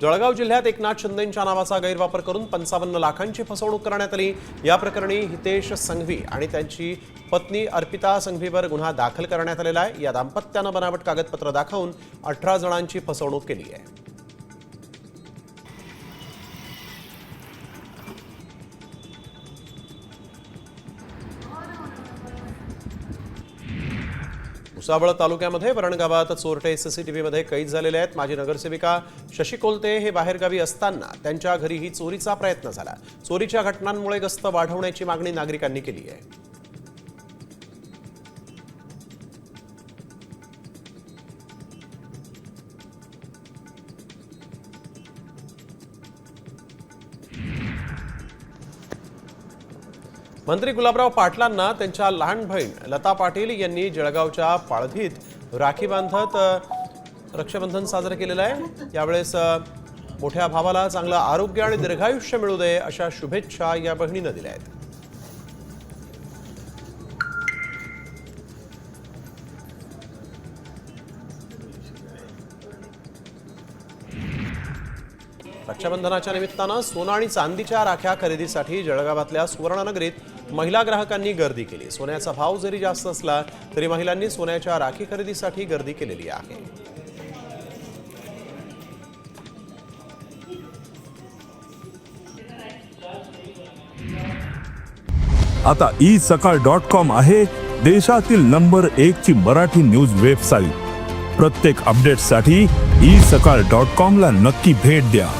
जळगाव जिल्ह्यात एकनाथ शिंदेंच्या नावाचा गैरवापर करून 55 लाखांची फसवणूक करण्यात आली। या प्रकरणी हितेश संघवी आणि त्यांची पत्नी अर्पिता संघवीवर गुन्हा दाखल करण्यात आलेला आहे। या दाम्पत्यानं बनावट कागदपत्र दाखवून 18 जणांची फसवणूक केली आहे। भुसावळ तालुक्यामध्ये वरण गावात चोरटे सीसीटीव्हीमध्ये कैद झालेले आहेत। माजी नगरसेविका शशी कोलते हे बाहेरगावी असताना त्यांच्या घरीही चोरीचा प्रयत्न झाला। चोरीच्या घटनांमुळे गस्त वाढवण्याची मागणी नागरिकांनी केली आहे। मंत्री गुलाबराव पाटलांना त्यांच्या लहान बहीण लता पाटील यांनी जळगावच्या पाळधीत राखी बांधत रक्षाबंधन साजरे केलेलं आहे। यावेळेस मोठ्या भावाला चांगलं आरोग्य आणि दीर्घायुष्य मिळू दे अशा शुभेच्छा या बहिणीनं दिल्या आहेत। रक्षाबंधनाच्या निमित्तानं सोनं आणि चांदीच्या राख्या खरेदीसाठी जळगावातल्या सुवर्णनगरीत महिला ग्राहकांनी गर्दी केली। सोन्याचा भाव जरी जास्त असला तरी महिलांनी सोन्याच्या राखी खरेदीसाठी गर्दी केलेली आहे। आता isakal.com आहे देशातील नंबर 1 ची मराठी न्यूज वेबसाईट। प्रत्येक अपडेटसाठी isakal.com ला नक्की भेट द्या।